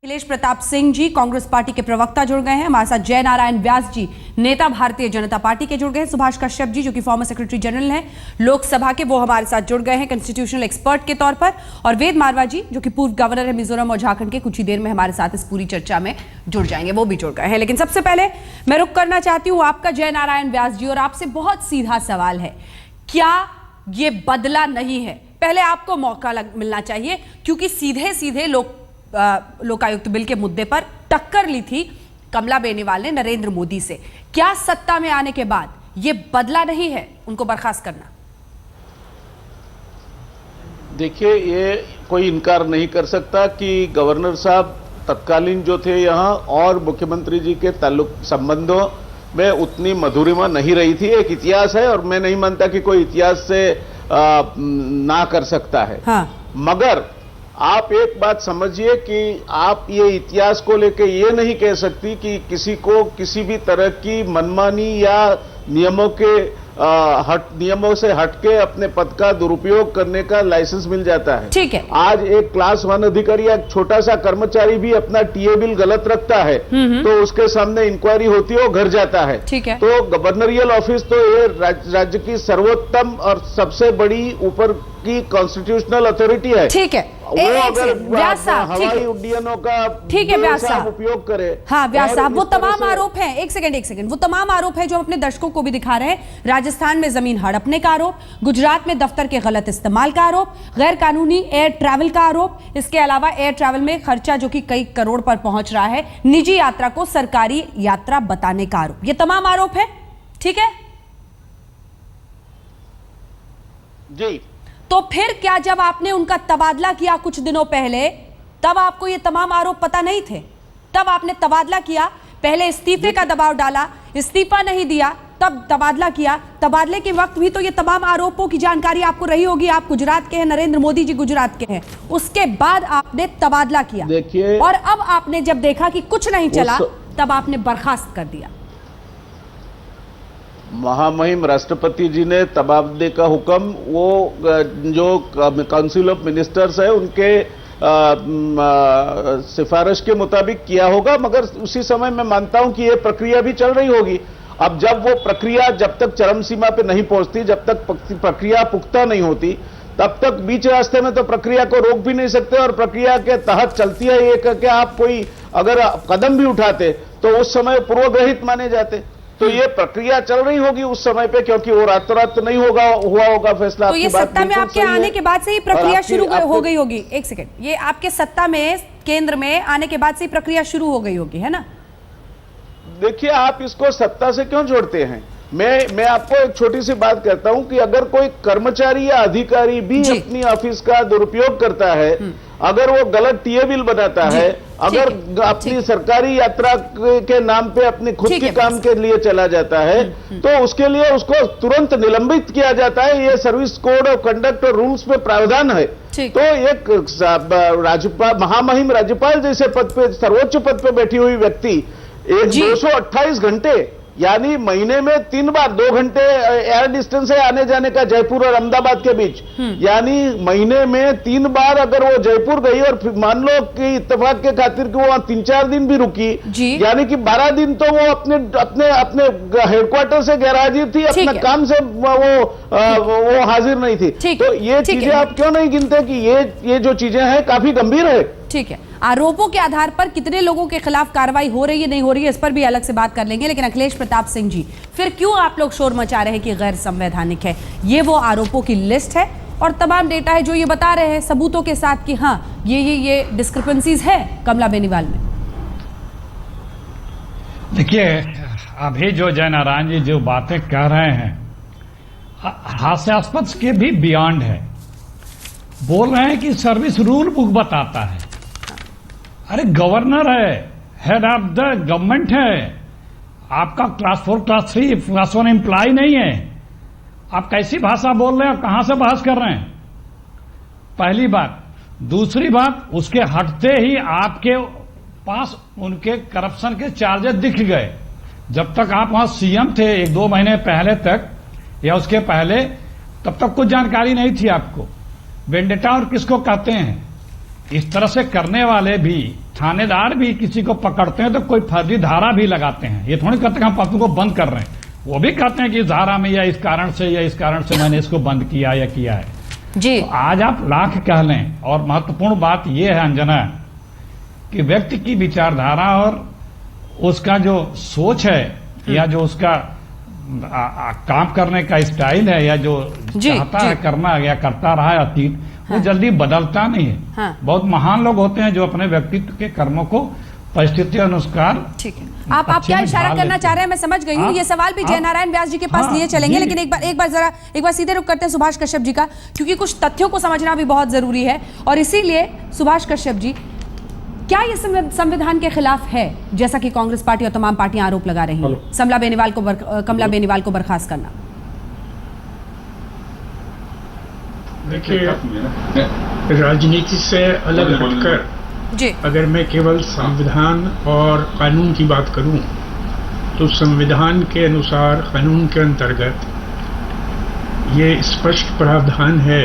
Akhilesh Pratap Singh ji Congress party के प्रवक्ता जुड़ गए हैं। हमारे साथ जय नारायण व्यास जी नेता भारतीय जनता पार्टी के जुड़ गए हैं। सुभाष कश्यप जी जो कि फॉर्मर सेक्रेटरी जनरल हैं लोकसभा के, वो हमारे साथ जुड़ गए हैं कॉन्स्टिट्यूशनल एक्सपर्ट के तौर पर। और वेद मारवा जी जो कि पूर्व गवर्नर है मिजोरम और झारखंड के, कुछ ही देर में हमारे साथ इस पूरी चर्चा में जुड़ जाएंगे, वो भी जुड़ गए हैं। लेकिन सबसे पहले मैं रुक करना चाहती हूँ आपका जय नारायण व्यास जी, और आपसे बहुत सीधा सवाल है, क्या ये बदला नहीं है? पहले आपको मौका मिलना चाहिए क्योंकि सीधे सीधे लोकायुक्त बिल के मुद्दे पर टक्कर ली थी कमला बेनीवाल ने नरेंद्र मोदी से। क्या सत्ता में आने के बाद ये बदला नहीं है उनको बर्खास्त करना? देखिए, ये कोई इनकार नहीं कर सकता कि गवर्नर साहब तत्कालीन जो थे यहाँ और मुख्यमंत्री जी के ताल्लुक संबंधों में उतनी मधुरिमा नहीं रही थी। एक इतिहास है और मैं नहीं मानता कि कोई इतिहास से ना कर सकता है। हाँ। मगर आप एक बात समझिए कि आप ये इतिहास को लेके ये नहीं कह सकती कि किसी को किसी भी तरह की मनमानी या नियमों से हटके अपने पद का दुरुपयोग करने का लाइसेंस मिल जाता है। ठीक है। आज एक क्लास 1 अधिकारी या छोटा सा कर्मचारी भी अपना टीए बिल गलत रखता है तो उसके सामने इंक्वायरी होती है, वो घर जाता है। ठीक है। तो गवर्नरियल ऑफिस तो ये राज्य की सर्वोत्तम और सबसे बड़ी ऊपर की कॉन्स्टिट्यूशनल अथॉरिटी है। ठीक है। वो अगर हवाई उड्डयनों का ठीक है व्यास साहब उपयोग करे। हाँ व्यास साहब, वो तमाम आरोप हैं, एक सेकंड, वो तमाम आरोप है जो अपने दर्शकों को भी दिखा रहे हैं। राजस्थान में जमीन हड़पने का आरोप, गुजरात में दफ्तर के गलत इस्तेमाल का आरोप, गैर कानूनी एयर ट्रैवल का आरोप, इसके अलावा एयर ट्रैवल में खर्चा जो कि कई करोड़ पर पहुंच रहा है, निजी यात्रा को सरकारी यात्रा बताने का आरोप, ये तमाम आरोप है। ठीक है जी। तो फिर क्या जब आपने उनका तबादला किया कुछ दिनों पहले, तब आपको ये तमाम आरोप पता नहीं थे? तब आपने तबादला किया, पहले इस्तीफे का दबाव डाला, इस्तीफा नहीं दिया, तब तबादला किया। तबादले के वक्त भी तो ये तमाम आरोपों की जानकारी आपको रही होगी। आप गुजरात के हैं, नरेंद्र मोदी जी गुजरात के हैं, उसके बाद आपने तबादला किया। देखिए, और अब आपने जब देखा कि कुछ नहीं चला तब आपने बर्खास्त कर दिया। महामहिम राष्ट्रपति जी ने तबादले का हुक्म वो जो काउंसिल ऑफ मिनिस्टर्स है उनके सिफारिश के मुताबिक किया होगा, मगर उसी समय मैं मानता हूं कि ये प्रक्रिया भी चल रही होगी। अब जब वो प्रक्रिया जब तक चरम सीमा पे नहीं पहुंचती, जब तक प्रक्रिया पुख्ता नहीं होती, तब तक बीच रास्ते में तो प्रक्रिया को रोक भी नहीं सकते। और प्रक्रिया के तहत चलती है ये कि आप कोई अगर कदम भी उठाते तो उस समय पूर्वग्रहित माने जाते। तो ये प्रक्रिया चल रही होगी उस समय पे, क्योंकि वो रातों रात नहीं हुआ होगा फैसला। तो ये सत्ता में आपके आने के बाद से ही प्रक्रिया शुरू हो गई होगी। एक सेकंड, ये आपके सत्ता में केंद्र में आने के बाद से ही प्रक्रिया शुरू हो गई होगी, है ना? देखिए, आप इसको सत्ता से क्यों जोड़ते हैं? मैं आपको एक छोटी सी बात कहता हूं कि अगर कोई कर्मचारी या अधिकारी भी अपनी ऑफिस का दुरुपयोग करता है, अगर वो गलत टीए बिल बनाता है, अगर अपनी सरकारी यात्रा के नाम पे अपनी खुद के काम के लिए चला जाता है, तो उसके लिए उसको तुरंत निलंबित किया जाता है। ये सर्विस कोड ऑफ कंडक्ट और रूल्स में प्रावधान है। तो एक राज्यपाल, महामहिम राज्यपाल जैसे पद पे, सर्वोच्च पद पे बैठी हुई व्यक्ति 228 घंटे यानी महीने में 3 बार 2 घंटे एयर डिस्टेंस है आने जाने का जयपुर और अहमदाबाद के बीच, यानी महीने में 3 बार अगर वो जयपुर गई और फिर मान लो कि इत्तेफाक के खातिर कि वो वहां 3-4 दिन भी रुकी, यानी कि 12 दिन तो वो अपने हेडक्वार्टर से गैरहाजिर थी, अपने काम से वो हाजिर नहीं थी। तो ये चीजें आप क्यों नहीं गिनते कि ये जो चीजें हैं काफी गंभीर है? ठीक है, आरोपों के आधार पर कितने लोगों के खिलाफ कार्रवाई हो रही है नहीं हो रही है इस पर भी अलग से बात कर लेंगे। लेकिन अखिलेश प्रताप सिंह जी, फिर क्यों आप लोग शोर मचा रहे हैं कि गैर संवैधानिक है? ये वो आरोपों की लिस्ट है और तमाम डेटा है जो ये बता रहे हैं सबूतों के साथ कि हाँ ये डिस्क्रिपेंसीज है कमला बेनीवाल में। देखिए, अभी जो जय नारायण जी जो बातें कह रहे हैं हास्यास्पद के भी बियॉन्ड है। बोल रहे हैं कि सर्विस रूल बुक बताता है। अरे गवर्नर है, हेड ऑफ द गवर्नमेंट है, आपका क्लास 4 क्लास 3 क्लास 1 एम्प्लॉय नहीं है। आप कैसी भाषा बोल रहे हैं, कहां से बहस कर रहे हैं? पहली बात। दूसरी बात, उसके हटते ही आपके पास उनके करप्शन के चार्जेस दिख गए। जब तक आप वहां सीएम थे 1-2 महीने पहले तक या उसके पहले, तब तक कुछ जानकारी नहीं थी आपको। वेंडेटा और किसको कहते हैं, इस तरह से करने वाले भी थानेदार भी किसी को पकड़ते हैं तो कोई फर्जी धारा भी लगाते हैं। ये थोड़ी कहते हैं हम पशु को बंद कर रहे हैं, वो भी कहते हैं कि इस धारा में या इस कारण से मैंने इसको बंद किया या किया है जी। तो आज आप लाख कह लें, और महत्वपूर्ण बात यह है अंजना कि व्यक्ति की विचारधारा और उसका जो सोच है या जो उसका काम करने का स्टाइल है या जो चाहता है करना या करता रहा है अतीत, वो जल्दी बदलता नहीं है। हाँ। बहुत महान लोग होते हैं जो अपने व्यक्तित्व के कर्मों को परिस्थिति अनुसार। ठीक है, आप क्या इशारा करना चाह रहे हैं मैं समझ गई हूँ। ये सवाल भी जयनारायण व्यास जी के पास लिए चलेंगे, लेकिन एक बार सीधे रुक करते हैं सुभाष कश्यप जी का, क्योंकि कुछ तथ्यों को समझना भी बहुत जरूरी है। और इसीलिए सुभाष कश्यप जी, क्या ये संविधान के खिलाफ है, जैसा कि कांग्रेस पार्टी और तमाम पार्टियां आरोप लगा रही हैं, कमला बेनीवाल को बर्खास्त करना? देखिए, राजनीति से अलग हटकर अगर मैं केवल संविधान और कानून की बात करूं, तो संविधान के अनुसार, कानून के अंतर्गत ये स्पष्ट प्रावधान है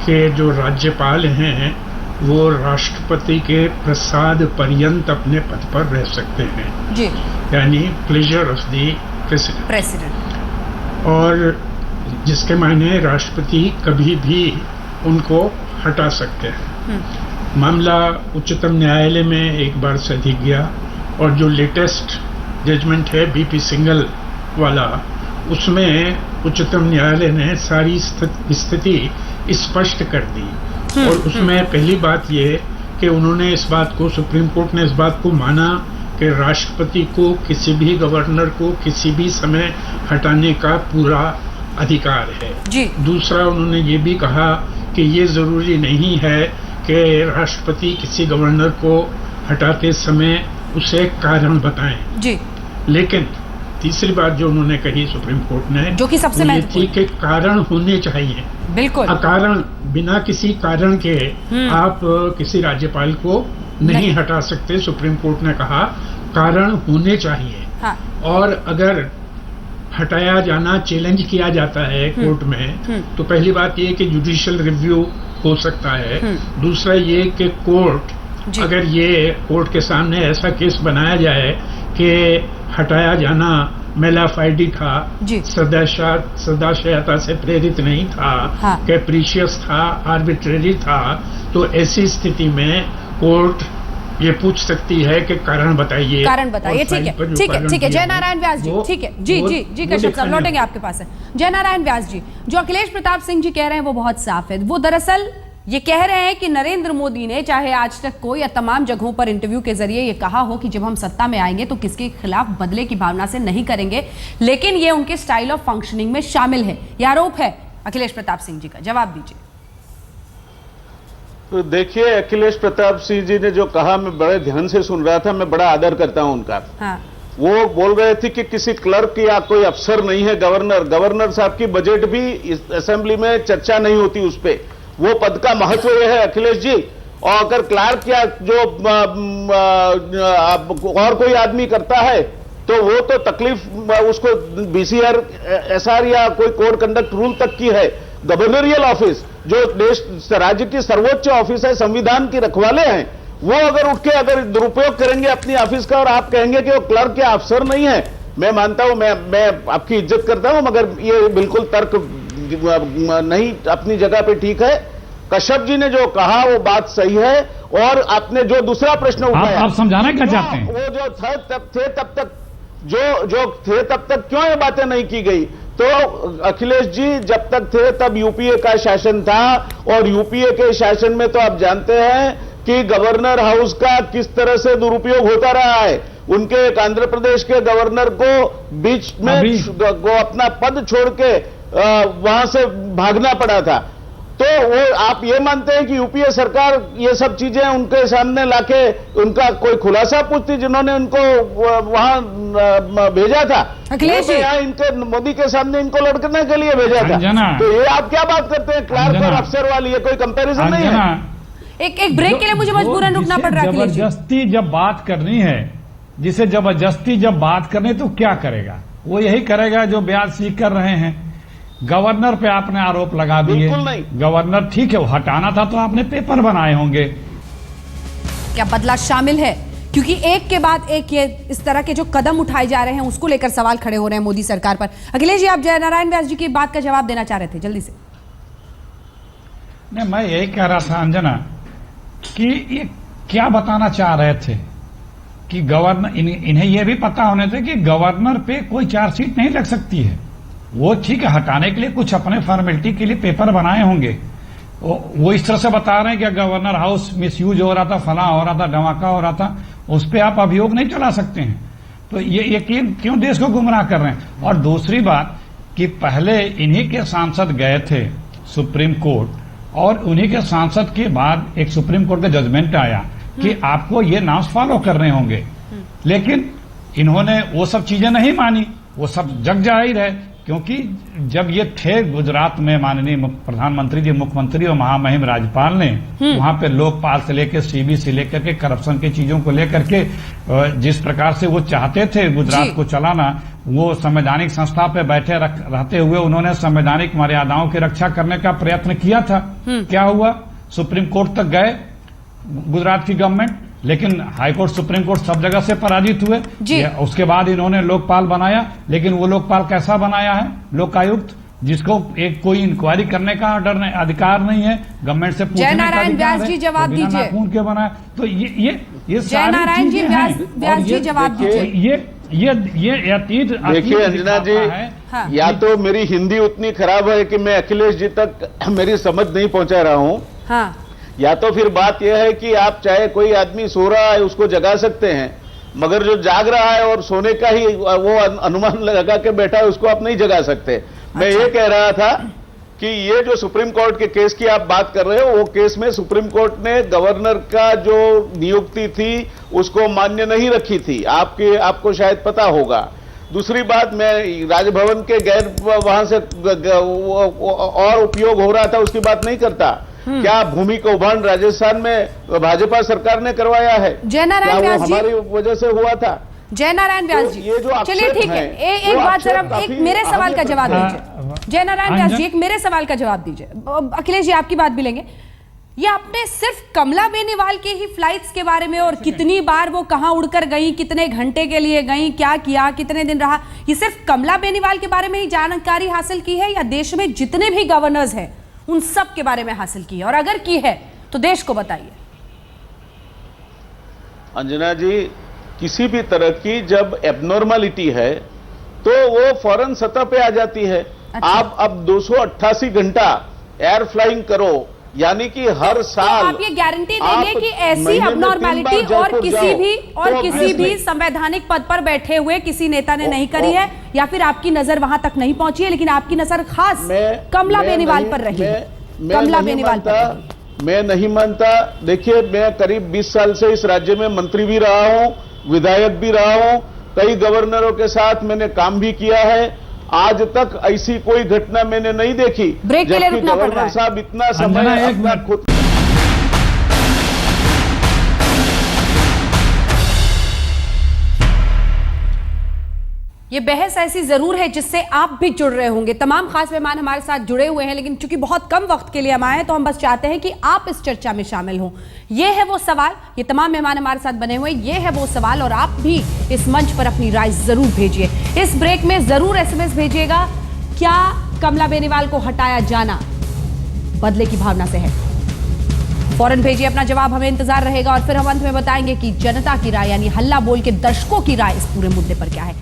कि जो राज्यपाल हैं वो राष्ट्रपति के प्रसाद पर्यंत अपने पद पर रह सकते हैं जी, यानी प्लेजर ऑफ द प्रेसिडेंट, और जिसके मायने राष्ट्रपति कभी भी उनको हटा सकते हैं। मामला उच्चतम न्यायालय में एक बार से अधिक गया, और जो लेटेस्ट जजमेंट है बीपी सिंगल वाला, उसमें उच्चतम न्यायालय ने सारी स्थिति स्पष्ट कर दी। और उसमें पहली बात ये कि उन्होंने इस बात को, सुप्रीम कोर्ट ने इस बात को माना कि राष्ट्रपति को किसी भी गवर्नर को किसी भी समय हटाने का पूरा अधिकार है जी। दूसरा, उन्होंने ये भी कहा कि ये जरूरी नहीं है कि राष्ट्रपति किसी गवर्नर को हटाते समय उसे कारण बताएं जी। लेकिन तीसरी बात जो उन्होंने कही सुप्रीम कोर्ट ने, जो कि सबसे महत्वपूर्ण के कारण होने चाहिए। बिल्कुल, अकारण, बिना किसी कारण के आप किसी राज्यपाल को नहीं हटा सकते। सुप्रीम कोर्ट ने कहा कारण होने चाहिए। हाँ। और अगर हटाया जाना चैलेंज किया जाता है कोर्ट में, तो पहली बात ये कि जुडिशियल रिव्यू हो सकता है। दूसरा ये कि कोर्ट, अगर ये कोर्ट के सामने ऐसा केस बनाया जाए कि हटाया जाना मेलाफाइडी था, सदाशयता से प्रेरित नहीं था, हाँ। कैप्रिशियस था, आर्बिट्रेरी था, तो ऐसी स्थिति में कोर्ट ये पूछ सकती है कि कारण बताइए। ठीक है जयनारायण व्यास जी, ठीक है जी कश्यप साहब लौटेंगे आपके पास है। जयनारायण व्यास जी, जो अखिलेश प्रताप सिंह जी कह रहे हैं वो बहुत साफ है। वो दरअसल ये कह रहे हैं कि नरेंद्र मोदी ने चाहे आज तक को या तमाम जगहों पर इंटरव्यू के जरिए ये कहा हो कि जब हम सत्ता में आएंगे तो किसके खिलाफ बदले की भावना से नहीं करेंगे, लेकिन ये उनके स्टाइल ऑफ फंक्शनिंग में शामिल है। यह आरोप है अखिलेश प्रताप सिंह जी का, जवाब दीजिए। तो देखिए, अखिलेश प्रताप सिंह जी ने जो कहा मैं बड़े ध्यान से सुन रहा था, मैं बड़ा आदर करता हूं उनका। हाँ। वो बोल रहे थे कि किसी क्लर्क या कोई अफसर नहीं है गवर्नर साहब की बजट भी असेंबली में चर्चा नहीं होती उस पर। वो पद का महत्व यह है अखिलेश जी। और अगर क्लर्क या जो और कोई आदमी करता है तो वो तो तकलीफ उसको बीसीआर, एसआर या कोई कोड कंडक्ट रूल तक की है। गवर्नरियल ऑफिस जो देश राज्य की सर्वोच्च ऑफिस है, संविधान की रखवाले हैं, वो अगर उठ के अगर दुरुपयोग करेंगे अपनी ऑफिस का और आप कहेंगे कि वो क्लर्क या अफसर नहीं है, मैं मानता हूं, मैं आपकी इज्जत करता हूं, मगर ये बिल्कुल तर्क नहीं अपनी जगह पे ठीक है। कश्यप जी ने जो कहा वो बात सही है। और आपने जो दूसरा प्रश्न उठाया, आप समझाना क्या चाहते हैं? वो जो थे तब तक जो थे तब तक क्यों ये बातें नहीं की गई? तो अखिलेश जी जब तक थे तब यूपीए का शासन था, और यूपीए के शासन में तो आप जानते हैं कि गवर्नर हाउस का किस तरह से दुरुपयोग होता रहा है। उनके एक आंध्र प्रदेश के गवर्नर को बीच में अपना पद छोड़ के वहां से भागना पड़ा था। तो वो आप ये मानते हैं कि यूपीए सरकार ये सब चीजें उनके सामने लाके उनका कोई खुलासा पूछती, जिन्होंने उनको वहां भेजा था? अखिलेश जी यहाँ इनके मोदी के सामने इनको लड़कने के लिए भेजा था। तो ये आप क्या बात करते हैं क्लर्क और अफसर वाली? ये कोई कंपैरिजन नहीं है। एक ब्रेक के लिए मुझे मजबूरन रुकना पड़ रहा है। जबरदस्ती जब बात करनी है, जिसे जबरदस्ती जब बात करनी तो क्या करेगा? वो यही करेगा जो व्यास जी कर रहे हैं। गवर्नर पे आपने आरोप लगा दिए। गवर्नर ठीक है, वो हटाना था तो आपने पेपर बनाए होंगे क्या बदला शामिल है? क्योंकि एक के बाद एक ये इस तरह के जो कदम उठाए जा रहे हैं उसको लेकर सवाल खड़े हो रहे हैं मोदी सरकार पर। अखिलेश जी, आप जयनारायण व्यास जी की बात का जवाब देना चाह रहे थे, जल्दी से। नहीं, मैं यही कह रहा था अंजना कि ये क्या बताना चाह रहे थे कि गवर्नर, इन्हें यह भी पता होने थे कि गवर्नर पे कोई चार्जशीट नहीं लग सकती है। वो ठीक है, हटाने के लिए कुछ अपने फॉर्मेलिटी के लिए पेपर बनाए होंगे। वो इस तरह से बता रहे हैं कि गवर्नर हाउस मिसयूज हो रहा था, फला हो रहा था, धमाका हो रहा था, उस पर आप अभियोग नहीं चला सकते हैं। तो ये क्यों देश को गुमराह कर रहे हैं? और दूसरी बात कि पहले इन्हीं के सांसद गए थे सुप्रीम कोर्ट और उन्हीं के सांसद के बाद एक सुप्रीम कोर्ट का जजमेंट आया कि आपको ये नॉर्म्स फॉलो करने होंगे, लेकिन इन्होंने वो सब चीजें नहीं मानी, वो सब जग जाहिर है। क्योंकि जब ये थे गुजरात में माननीय प्रधानमंत्री जी, मुख्यमंत्री और महामहिम राज्यपाल ने वहां पे लोकपाल से लेकर सीबी से लेकर के करप्शन की चीजों को लेकर के जिस प्रकार से वो चाहते थे गुजरात को चलाना, वो संवैधानिक संस्था पे बैठे रहते हुए उन्होंने संवैधानिक मर्यादाओं की रक्षा करने का प्रयत्न किया था। क्या हुआ? सुप्रीम कोर्ट तक गए गुजरात की गवर्नमेंट, लेकिन हाईकोर्ट सुप्रीम कोर्ट सब जगह से पराजित हुए। उसके बाद इन्होंने लोकपाल बनाया, लेकिन वो लोकपाल कैसा बनाया है? लोकायुक्त, जिसको एक कोई इंक्वायरी करने का अधिकार नहीं है, गवर्नमेंट से पूछने का जयनारायण व्यास जी जवाब दीजिए। नाखून के बनाया, तो ये जयनारायण जी व्यास जी जवाब दीजिए। ये अतीत देखिए अंजना जी, हाँ। या तो मेरी हिंदी उतनी खराब है कि मैं अखिलेश जी तक मेरी समझ नहीं पहुंचा रहा हूं, हाँ। या तो फिर बात यह है कि आप चाहे कोई आदमी सो रहा है उसको जगा सकते हैं, मगर जो जाग रहा है और सोने का ही वो अनुमान लगा के बैठा है उसको आप नहीं जगा सकते। मैं ये कह रहा था कि ये जो सुप्रीम कोर्ट के केस की आप बात कर रहे हो, वो केस में सुप्रीम कोर्ट ने गवर्नर का जो नियुक्ति थी उसको मान्य नहीं रखी थी, आपको शायद पता होगा। दूसरी बात, मैं राजभवन के गैर वहां से और उपयोग हो रहा था उसकी बात नहीं करता। क्या भूमि कौभांड राजस्थान में भाजपा सरकार ने करवाया है? जयनारायण व्यास जी, हमारी वजह से हुआ था। जयनारायण व्यास जी, ये जो चलिए ठीक है, एक बात जरा एक मेरे सवाल का जवाब दीजिए। जयनारायण व्यास जी, एक मेरे सवाल का जवाब दीजिए। अखिलेश जी, आपकी बात भी लेंगे। ये आपने सिर्फ कमला बेनीवाल के ही फ्लाइट्स के बारे में और कितनी बार वो कहां उड़कर गई, कितने घंटे के लिए गई, क्या किया, कितने दिन रहा, ये सिर्फ कमला बेनीवाल के बारे में ही जानकारी हासिल की है या देश में जितने भी गवर्नर्स हैं उन सब के बारे में हासिल की है? और अगर की है तो देश को बताइए। अंजना जी, किसी भी तरह की जब एबनॉर्मलिटी है तो वो फौरन सतह पे आ जाती है। अच्छा। आप अब 288 घंटा एयर फ्लाइंग करो, यानी कि हर साल तो आप ये गारंटी देंगे कि ऐसी अबनॉर्मैलिटी और किसी भी संवैधानिक पद पर बैठे हुए किसी नेता ने नहीं करी है, या फिर आपकी नजर वहां तक नहीं पहुंची है, लेकिन आपकी नजर खास कमला बेनीवाल पर रही है? कमला बेनीवाल पर मैं नहीं मानता। देखिए, मैं करीब 20 साल से इस राज्य में मंत्री भी रहा हूं, विधायक भी रहा हूं, कई गवर्नरों के साथ मैंने काम भी किया है। आज तक ऐसी कोई घटना मैंने नहीं देखी जबकि गवर्नर साहब इतना समय अपना खुद। ये बहस ऐसी जरूर है जिससे आप भी जुड़ रहे होंगे। तमाम खास मेहमान हमारे साथ जुड़े हुए हैं, लेकिन चूंकि बहुत कम वक्त के लिए हम आए हैं तो हम बस चाहते हैं कि आप इस चर्चा में शामिल हों। ये है वो सवाल, ये तमाम मेहमान हमारे साथ बने हुए, ये है वो सवाल, और आप भी इस मंच पर अपनी राय जरूर भेजिए। इस ब्रेक में जरूर SMS भेजिएगा, क्या कमला बेनीवाल को हटाया जाना बदले की भावना से है? फौरन भेजिए अपना जवाब, हमें इंतजार रहेगा। और फिर हम अंत में बताएंगे कि जनता की राय यानी हल्ला बोल के दर्शकों की राय इस पूरे मुद्दे पर क्या है।